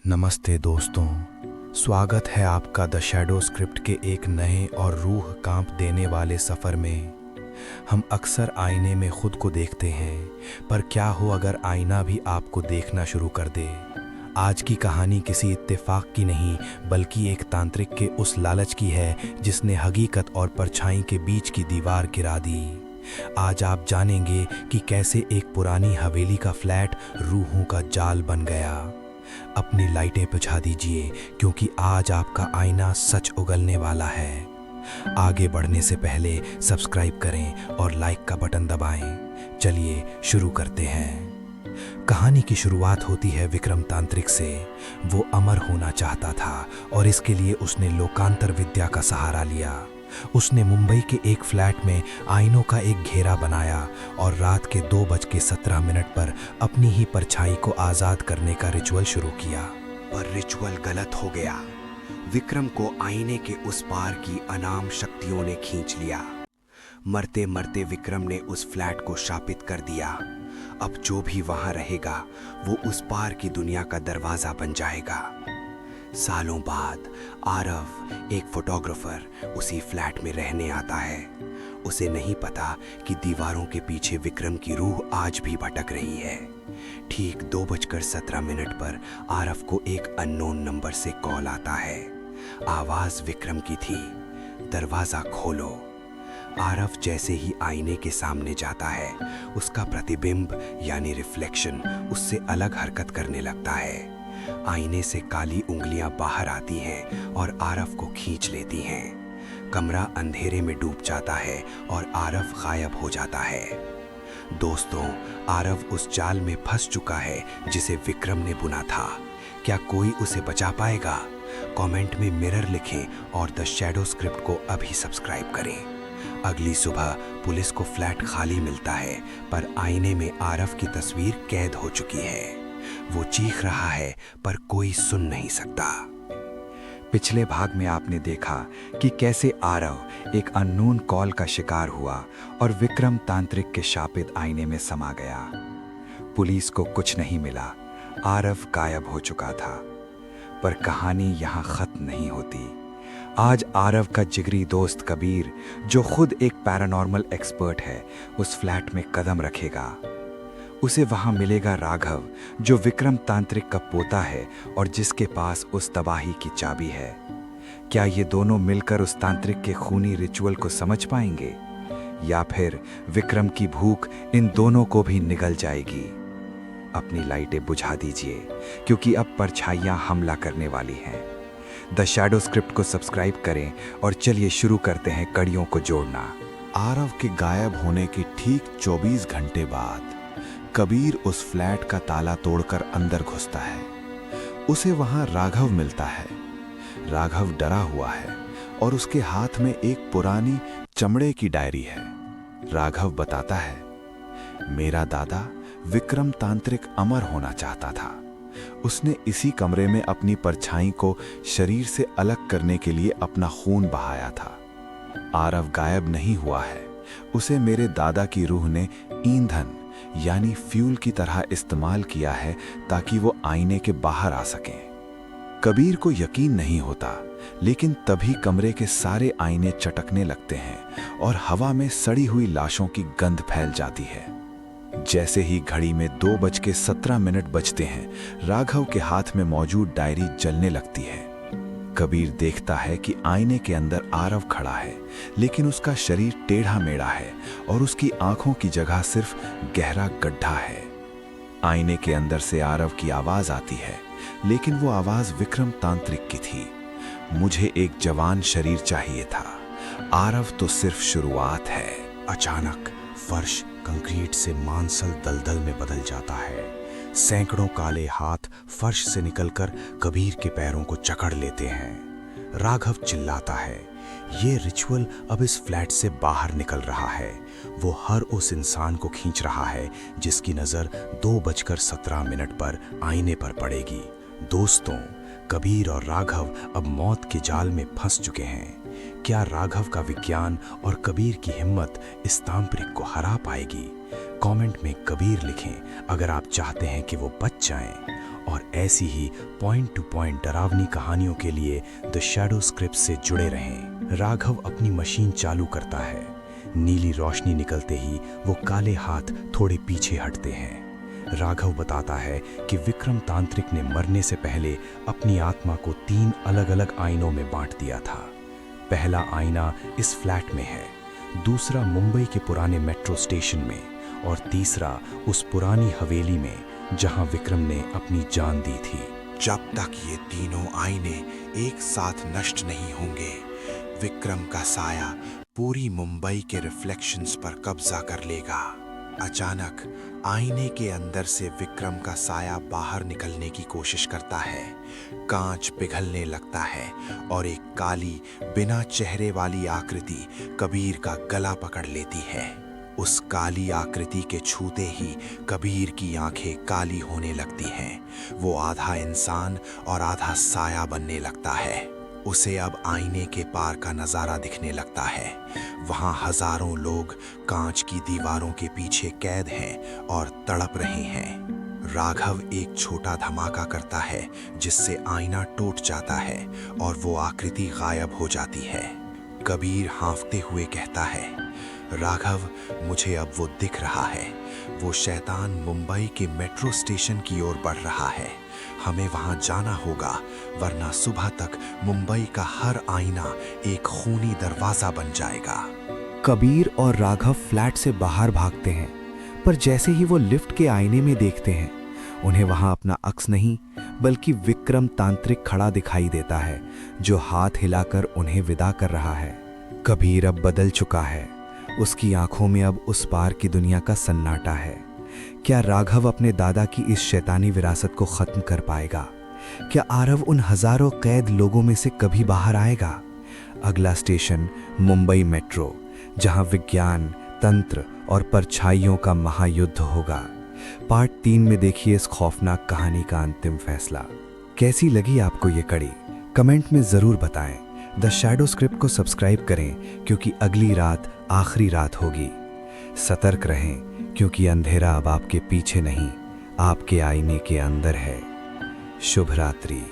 नमस्ते दोस्तों, स्वागत है आपका द शैडो स्क्रिप्ट के एक नए और रूह कांप देने वाले सफ़र में। हम अक्सर आईने में खुद को देखते हैं, पर क्या हो अगर आईना भी आपको देखना शुरू कर दे। आज की कहानी किसी इत्तेफाक की नहीं, बल्कि एक तांत्रिक के उस लालच की है जिसने हकीकत और परछाई के बीच की दीवार गिरा दी। आज आप जानेंगे कि कैसे एक पुरानी हवेली का फ्लैट रूहों का जाल बन गया। अपनी लाइटें बुझा दीजिए, क्योंकि आज आपका आईना सच उगलने वाला है। आगे बढ़ने से पहले सब्सक्राइब करें और लाइक का बटन दबाएं। चलिए शुरू करते हैं। कहानी की शुरुआत होती है विक्रम तांत्रिक से। वो अमर होना चाहता था और इसके लिए उसने लोकांतर विद्या का सहारा लिया। उसने मुंबई के एक फ्लैट में आईनों का एक घेरा बनाया और रात के 2:17 पर अपनी ही परछाई को आज़ाद करने का रिचुअल शुरू किया। पर रिचुअल गलत हो गया। विक्रम को आईने के उस पार की अनाम शक्तियों ने खींच लिया। मरते मरते विक्रम ने उस फ्लैट को शापित कर दिया। अब जो भी वहां रहेगा वो उस पार की दुनिया का दरवाजा बन जाएगा। सालों बाद आरव, एक फोटोग्राफर, उसी फ्लैट में रहने आता है। उसे नहीं पता कि दीवारों के पीछे विक्रम की रूह आज भी भटक रही है। ठीक 2:17 पर आरव को एक अननोन नंबर से कॉल आता है। आवाज विक्रम की थी, दरवाजा खोलो। आरव जैसे ही आईने के सामने जाता है, उसका प्रतिबिंब यानी रिफ्लेक्शन उससे अलग हरकत करने लगता है। आईने से काली उंगलियां बाहर आती हैं और आरव को खींच लेती हैं। कमरा अंधेरे में डूब जाता है और आरव गायब हो जाता है। दोस्तों, आरव उस जाल में फंस चुका है जिसे विक्रम ने बुना था। क्या कोई उसे बचा पाएगा? कमेंट में मिरर लिखें और द शैडो स्क्रिप्ट को अभी सब्सक्राइब करें। अगली सुबह पुलिस को फ्लैट खाली मिलता है, पर आईने में आरव की तस्वीर कैद हो चुकी है। वो चीख रहा है, पर कोई सुन नहीं सकता। पिछले भाग में आपने देखा कि कैसे आरव एक अननोन कॉल का शिकार हुआ और विक्रम तांत्रिक के शापित आईने में समा गया। पुलिस को कुछ नहीं मिला, आरव गायब हो चुका था। पर कहानी यहाँ खत्म नहीं होती। आज आरव का जिगरी दोस्त कबीर, जो खुद एक पैरानॉर्मल एक्सपर्ट है, उस फ्लैट में कदम रखेगा। उसे वहां मिलेगा राघव, जो विक्रम तांत्रिक का पोता है और जिसके पास उस तबाही की चाबी है। क्या ये दोनों मिलकर उस तांत्रिक के खूनी रिचुअल को समझ पाएंगे, या फिर विक्रम की भूख इन दोनों को भी निगल जाएगी? अपनी लाइटें बुझा दीजिए, क्योंकि अब परछाइयां हमला करने वाली हैं। द शैडो स्क्रिप्ट को सब्सक्राइब करें और चलिए शुरू करते हैं कड़ियों को जोड़ना। आरव के गायब होने के ठीक 24 घंटे बाद कबीर उस फ्लैट का ताला तोड़कर अंदर घुसता है। उसे वहां राघव मिलता है। राघव डरा हुआ है और उसके हाथ में एक पुरानी चमड़े की डायरी है। राघव बताता है, मेरा दादा विक्रम तांत्रिक अमर होना चाहता था। उसने इसी कमरे में अपनी परछाई को शरीर से अलग करने के लिए अपना खून बहाया था। आरव गायब नहीं हुआ है। उसे मेरे दादा की रूह ने ईंधन यानी फ्यूल की तरह इस्तेमाल किया है, ताकि वो आईने के बाहर आ सकें। कबीर को यकीन नहीं होता, लेकिन तभी कमरे के सारे आईने चटकने लगते हैं और हवा में सड़ी हुई लाशों की गंध फैल जाती है। जैसे ही घड़ी में 2:17 बजते हैं, राघव के हाथ में मौजूद डायरी जलने लगती है। कबीर देखता है कि आईने के अंदर आरव खड़ा है, लेकिन उसका शरीर टेढ़ा मेढ़ा है और उसकी आंखों की जगह सिर्फ गहरा गड्ढा है। आईने के अंदर से आरव की आवाज आती है, लेकिन वो आवाज विक्रम तांत्रिक की थी। मुझे एक जवान शरीर चाहिए था। आरव तो सिर्फ शुरुआत है। अचानक फर्श कंक्रीट से मांसल दलदल में बदल जाता है। सैकड़ों काले हाथ फर्श से निकलकर कबीर के पैरों को जकड़ लेते हैं। राघव चिल्लाता है, ये रिचुअल अब इस फ्लैट से बाहर निकल रहा है। वो हर उस इंसान को खींच रहा है जिसकी नज़र 2:17 पर आईने पर पड़ेगी। दोस्तों, कबीर और राघव अब मौत के जाल में फंस चुके हैं। क्या राघव का विज्ञान और कबीर की हिम्मत इस तांत्रिक को हरा पाएगी? कमेंट में कबीर लिखें अगर आप चाहते हैं कि वो बच जाएं। और ऐसी ही पॉइंट टू पॉइंट डरावनी कहानियों के लिए द शैडो स्क्रिप्ट से जुड़े रहें। राघव अपनी मशीन चालू करता है। नीली रोशनी निकलते ही वो काले हाथ थोड़े पीछे हटते हैं। राघव बताता है कि विक्रम तांत्रिक ने मरने से पहले अपनी आत्मा को 3 अलग-अलग आईनों में बांट दिया था। पहला आईना इस फ्लैट में है, दूसरा मुंबई के पुराने मेट्रो स्टेशन में और तीसरा उस पुरानी हवेली में जहां विक्रम ने अपनी जान दी थी। जब तक ये तीनों आईने एक साथ नष्ट नहीं होंगे, विक्रम का साया पूरी मुंबई के रिफ्लेक्शंस पर कब्जा कर लेगा। अचानक आईने के अंदर से विक्रम का साया बाहर निकलने की कोशिश करता है। कांच पिघलने लगता है और एक काली बिना चेहरे वाली आकृति कबीर का गला पकड़ लेती है। उस काली आकृति के छूते ही कबीर की आंखें काली होने लगती हैं। वो आधा इंसान और आधा साया बनने लगता है। उसे अब आईने के पार का नजारा दिखने लगता है। वहां हजारों लोग कांच की दीवारों के पीछे कैद हैं और तड़प रहे हैं। राघव एक छोटा धमाका करता है जिससे आईना टूट जाता है और वो आकृति गायब हो जाती है। कबीर हांफते हुए कहता है, राघव, मुझे अब वो दिख रहा है। वो शैतान मुंबई के मेट्रो स्टेशन की ओर बढ़ रहा है। हमें वहां जाना होगा, वरना सुबह तक मुंबई का हर आईना एक खूनी दरवाजा बन जाएगा। कबीर और राघव फ्लैट से बाहर भागते हैं, पर जैसे ही वो लिफ्ट के आईने में देखते हैं, उन्हें वहां अपना अक्स नहीं बल्कि विक्रम तांत्रिक खड़ा दिखाई देता है, जो हाथ हिलाकर उन्हें विदा कर रहा है। कबीर अब बदल चुका है। उसकी आंखों में अब उस पार की दुनिया का सन्नाटा है। क्या राघव अपने दादा की इस शैतानी विरासत को खत्म कर पाएगा? क्या आरव उन हजारों कैद लोगों में से कभी बाहर आएगा? अगला स्टेशन मुंबई मेट्रो, जहां विज्ञान, तंत्र और परछाइयों का महायुद्ध होगा। पार्ट 3 में देखिए इस खौफनाक कहानी का अंतिम फैसला। कैसी लगी आपको ये कड़ी? कमेंट में जरूर बताएं। द शैडो स्क्रिप्ट को सब्सक्राइब करें, क्योंकि अगली रात आखिरी रात होगी। सतर्क रहें, क्योंकि अंधेरा अब आपके पीछे नहीं, आपके आईने के अंदर है। शुभ रात्रि।